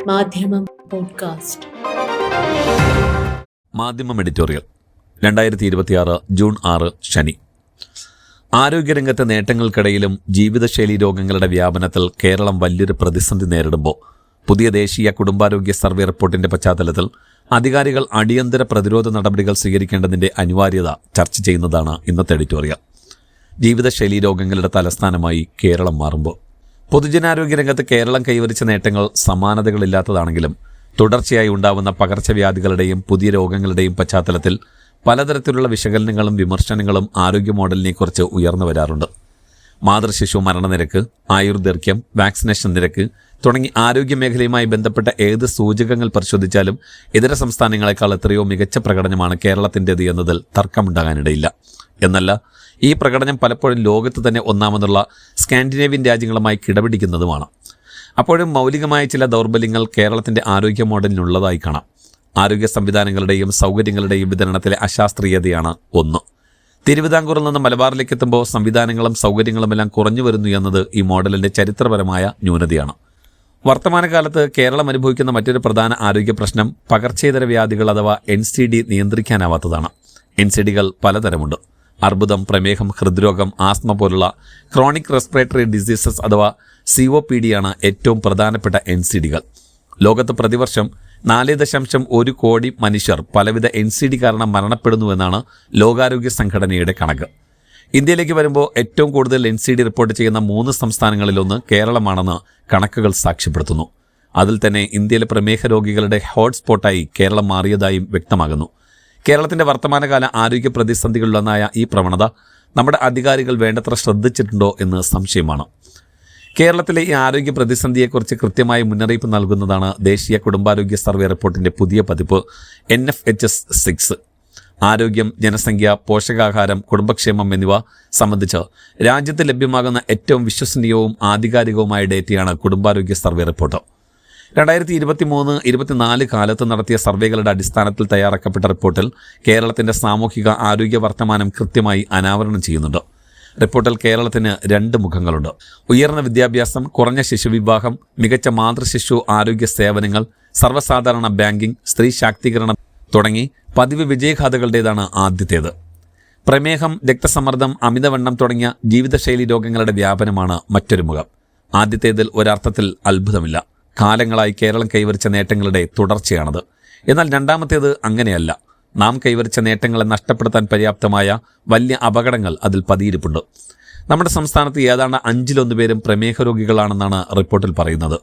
മാധ്യമം പോഡ്കാസ്റ്റ്. മാധ്യമം editorial 2026 June 6 ശനി. ആരോഗ്യരംഗത്തെ നേട്ടങ്ങൾക്കിടയിലും ജീവിതശൈലി രോഗങ്ങളുടെ വ്യാപനത്തിൽ കേരളം വലിയൊരു പ്രതിസന്ധി നേരിടുമ്പോൾ പുതിയ ദേശീയ കുടുംബാരോഗ്യ സർവേ റിപ്പോർട്ടിന്റെ പശ്ചാത്തലത്തിൽ അധികാരികൾ അടിയന്തര പ്രതിരോധ നടപടികൾ സ്വീകരിക്കേണ്ടതിന്റെ അനിവാര്യത ചർച്ച ചെയ്യുന്നതാണ് ഇന്നത്തെ എഡിറ്റോറിയൽ. ജീവിതശൈലി രോഗങ്ങളുടെ തലസ്ഥാനമായി കേരളം മാറുമ്പോൾ പൊതുജനാരോഗ്യ രംഗത്ത് കേരളം കൈവരിച്ച നേട്ടങ്ങൾ സമാനതകളില്ലാത്തതാണെങ്കിലും തുടർച്ചയായി ഉണ്ടാവുന്ന പകർച്ചവ്യാധികളുടെയും പുതിയ രോഗങ്ങളുടെയും പശ്ചാത്തലത്തിൽ പലതരത്തിലുള്ള വിശകലനങ്ങളും വിമർശനങ്ങളും ആരോഗ്യ മോഡലിനെക്കുറിച്ച് ഉയർന്നു വരാറുണ്ട്. മാതൃശിശു മരണനിരക്ക്, ആയുർദൈർഘ്യം, വാക്സിനേഷൻ നിരക്ക് തുടങ്ങി ആരോഗ്യ മേഖലയുമായി ബന്ധപ്പെട്ട ഏത് സൂചകങ്ങൾ പരിശോധിച്ചാലും ഇതര സംസ്ഥാനങ്ങളെക്കാൾ എത്രയോ മികച്ച പ്രകടനമാണ് കേരളത്തിൻ്റേത് എന്നതിൽ തർക്കമുണ്ടാകാനിടയില്ല. എന്നല്ല, ഈ പ്രകടനം പലപ്പോഴും ലോകത്ത് തന്നെ ഒന്നാമെന്നുള്ള സ്കാൻഡിനേവിയൻ രാജ്യങ്ങളുമായി കിടപിടിക്കുന്നതുമാണ്. അപ്പോഴും മൗലികമായ ചില ദൗർബല്യങ്ങൾ കേരളത്തിൻ്റെ ആരോഗ്യ മോഡലിനുള്ളതായി കാണാം. ആരോഗ്യ സംവിധാനങ്ങളുടെയും സൗകര്യങ്ങളുടെയും വിതരണത്തിലെ അശാസ്ത്രീയതയാണ് ഒന്ന്. തിരുവിതാംകൂറിൽ നിന്ന് മലബാറിലേക്ക് എത്തുമ്പോൾ സംവിധാനങ്ങളും സൗകര്യങ്ങളുമെല്ലാം കുറഞ്ഞു വരുന്നു എന്നത് ഈ മോഡലിൻ്റെ ചരിത്രപരമായ ന്യൂനതയാണ്. വർത്തമാനകാലത്ത് കേരളം അനുഭവിക്കുന്ന മറ്റൊരു പ്രധാന ആരോഗ്യ പ്രശ്നം പകർച്ചേതര വ്യാധികൾ അഥവാ NCD നിയന്ത്രിക്കാനാവാത്തതാണ്. NCDകൾ പലതരമുണ്ട്. അർബുദം, പ്രമേഹം, ഹൃദ്രോഗം, ആസ്മ പോലുള്ള ക്രോണിക് റെസ്പിറേറ്ററി ഡിസീസസ് അഥവാ COPD ആണ് ഏറ്റവും പ്രധാനപ്പെട്ട NCDകൾ. ലോകത്ത് പ്രതിവർഷം 4.1 കോടി മനുഷ്യർ പലവിധ NCD കാരണം മരണപ്പെടുന്നുവെന്നാണ് ലോകാരോഗ്യ സംഘടനയുടെ കണക്ക്. ഇന്ത്യയിലേക്ക് വരുമ്പോൾ ഏറ്റവും കൂടുതൽ NCD റിപ്പോർട്ട് ചെയ്യുന്ന 3 സംസ്ഥാനങ്ങളിലൊന്ന് കേരളമാണെന്ന് കണക്കുകൾ സാക്ഷ്യപ്പെടുത്തുന്നു. അതിൽ തന്നെ ഇന്ത്യയിലെ പ്രമേഹ രോഗികളുടെ ഹോട്ട്സ്പോട്ടായി കേരളം മാറിയതായും വ്യക്തമാകുന്നു. കേരളത്തിൻ്റെ വർത്തമാനകാല ആരോഗ്യ പ്രതിസന്ധികളിലൊന്നായ ഈ പ്രവണത നമ്മുടെ അധികാരികൾ വേണ്ടത്ര ശ്രദ്ധിച്ചിട്ടുണ്ടോ എന്ന് സംശയമാണ്. കേരളത്തിലെ ഈ ആരോഗ്യ പ്രതിസന്ധിയെക്കുറിച്ച് കൃത്യമായ മുന്നറിയിപ്പ് നൽകുന്നതാണ് ദേശീയ കുടുംബാരോഗ്യ സർവേ റിപ്പോർട്ടിൻ്റെ പുതിയ പതിപ്പ് NFHS 6. ആരോഗ്യം, ജനസംഖ്യ, പോഷകാഹാരം, കുടുംബക്ഷേമം എന്നിവ സംബന്ധിച്ച് രാജ്യത്ത് ലഭ്യമാകുന്ന ഏറ്റവും വിശ്വസനീയവും ആധികാരികവുമായ ഡേറ്റയാണ് കുടുംബാരോഗ്യ സർവേ റിപ്പോർട്ട്. 2023-24 കാലത്ത് നടത്തിയ സർവേകളുടെ അടിസ്ഥാനത്തിൽ തയ്യാറാക്കപ്പെട്ട റിപ്പോർട്ടിൽ കേരളത്തിൻ്റെ സാമൂഹിക ആരോഗ്യ വർത്തമാനം കൃത്യമായി അനാവരണം ചെയ്യുന്നുണ്ട്. റിപ്പോർട്ടിൽ കേരളത്തിന് 2 മുഖങ്ങളുണ്ട്. ഉയർന്ന വിദ്യാഭ്യാസം, കുറഞ്ഞ ശിശുവിവാഹം, മികച്ച മാതൃശിശു ആരോഗ്യ സേവനങ്ങൾ, സർവ്വസാധാരണ ബാങ്കിംഗ്, സ്ത്രീ ശാക്തീകരണം തുടങ്ങി പതിവ് വിജയഗാഥകളുടേതാണ് ആദ്യത്തേത്. പ്രമേഹം, രക്തസമ്മർദ്ദം, അമിതവണ്ണം തുടങ്ങിയ ജീവിതശൈലി രോഗങ്ങളുടെ വ്യാപനമാണ് മറ്റൊരു മുഖം. ആദ്യത്തേതിൽ ഒരർത്ഥത്തിൽ അത്ഭുതമില്ല. കാലങ്ങളായി കേരളം കൈവരിച്ച നേട്ടങ്ങളുടെ തുടർച്ചയാണത്. എന്നാൽ രണ്ടാമത്തേത് അങ്ങനെയല്ല. നാം കൈവരിച്ച നേട്ടങ്ങളെ നഷ്ടപ്പെടുത്താൻ പര്യാപ്തമായ വലിയ അപകടങ്ങൾ അതിൽ പതിയിരിപ്പുണ്ട്. നമ്മുടെ സംസ്ഥാനത്ത് ഏതാണ്ട് 5-1 പേരും പ്രമേഹ രോഗികളാണെന്നാണ് റിപ്പോർട്ടിൽ പറയുന്നത്.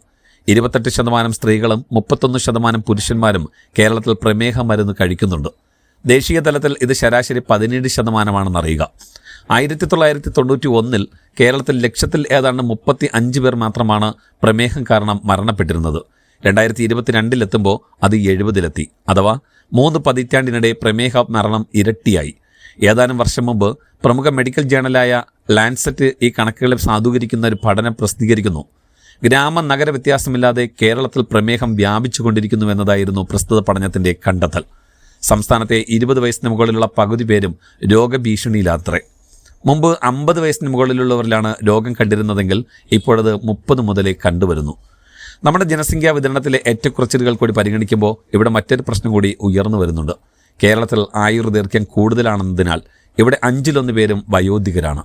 28% സ്ത്രീകളും 31% പുരുഷന്മാരും കേരളത്തിൽ പ്രമേഹ മരുന്ന് കഴിക്കുന്നുണ്ട്. ദേശീയ തലത്തിൽ ഇത് ശരാശരി 17%ആണെന്നറിയുക. 1991 കേരളത്തിൽ ലക്ഷത്തിൽ ഏതാണ്ട് 35 പേർ മാത്രമാണ് പ്രമേഹം കാരണം മരണപ്പെട്ടിരുന്നത്. 2022 അത് 70-ലെത്തി. അഥവാ 3 പതിറ്റാണ്ടിനിടെ പ്രമേഹ മരണം ഇരട്ടിയായി. ഏതാനും വർഷം മുമ്പ് പ്രമുഖ മെഡിക്കൽ ജേണലായ ലാൻസെറ്റ് ഈ കണക്കുകളെ സാധൂകരിക്കുന്ന ഒരു പഠനം പ്രസിദ്ധീകരിക്കുന്നു. ഗ്രാമ നഗര വ്യത്യാസമില്ലാതെ കേരളത്തിൽ പ്രമേഹം വ്യാപിച്ചുകൊണ്ടിരിക്കുന്നു എന്നതായിരുന്നു പ്രസ്തുത പഠനത്തിൻ്റെ കണ്ടെത്തൽ. സംസ്ഥാനത്തെ 20 വയസ്സിന് മുകളിലുള്ള പകുതി പേരും രോഗഭീഷണിയിലാത്രേ. മുമ്പ് 50 വയസ്സിന് മുകളിലുള്ളവരിലാണ് രോഗം കണ്ടിരുന്നതെങ്കിൽ ഇപ്പോഴത് 30 മുതലേ കണ്ടുവരുന്നു. നമ്മുടെ ജനസംഖ്യാ വിതരണത്തിലെ ഏറ്റക്കുറച്ചിലുകൾ കൂടി പരിഗണിക്കുമ്പോൾ ഇവിടെ മറ്റൊരു പ്രശ്നം കൂടി ഉയർന്നു വരുന്നുണ്ട്. കേരളത്തിൽ ആയുർദൈർഘ്യം കൂടുതലാണെന്നതിനാൽ ഇവിടെ 5-1 പേരും വയോധികരാണ്.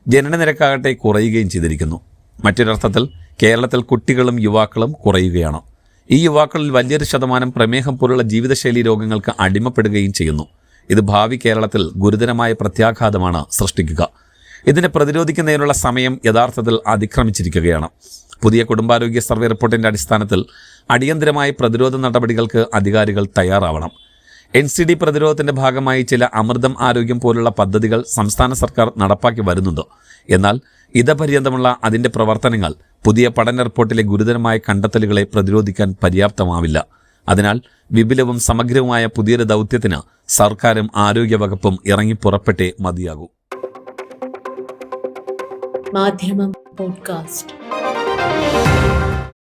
ജനനനിരക്കാകട്ടെ കുറയുകയും ചെയ്തിരിക്കുന്നു. മറ്റൊരർത്ഥത്തിൽ കേരളത്തിൽ കുട്ടികളും യുവാക്കളും കുറയുകയാണ്. ഈ യുവാക്കളിൽ വലിയൊരു ശതമാനം പ്രമേഹം പോലുള്ള ജീവിതശൈലി രോഗങ്ങൾക്ക് അടിമപ്പെടുകയും ചെയ്യുന്നു. ഇത് ഭാവി കേരളത്തിൽ ഗുരുതരമായ പ്രത്യാഘാതമാണ് സൃഷ്ടിക്കുക. ഇതിനെ പ്രതിരോധിക്കുന്നതിനുള്ള സമയം യഥാർത്ഥത്തിൽ അതിക്രമിച്ചിരിക്കുകയാണ്. പുതിയ കുടുംബാരോഗ്യ സർവേ റിപ്പോർട്ടിൻ്റെ അടിസ്ഥാനത്തിൽ അടിയന്തരമായ പ്രതിരോധ നടപടികൾക്ക് അധികാരികൾ തയ്യാറാവണം. NCD പ്രതിരോധത്തിൻ്റെ ഭാഗമായി ചില അമൃതം ആരോഗ്യം പോലുള്ള പദ്ധതികൾ സംസ്ഥാന സർക്കാർ നടപ്പാക്കി വരുന്നുണ്ട്. എന്നാൽ ഇതപര്യന്തമുള്ള അതിൻ്റെ പ്രവർത്തനങ്ങൾ പുതിയ പഠന റിപ്പോർട്ടിലെ ഗുരുതരമായ കണ്ടെത്തലുകളെ പ്രതിരോധിക്കാൻ പര്യാപ്തമാവില്ല. അതിനാൽ വിപുലവും സമഗ്രവുമായ പുതിയൊരു ദൗത്യത്തിന് സർക്കാരും ആരോഗ്യവകുപ്പും ഇറങ്ങിപ്പുറപ്പെട്ടേ മതിയാകൂ. മാധ്യമം പോഡ്കാസ്റ്റ്.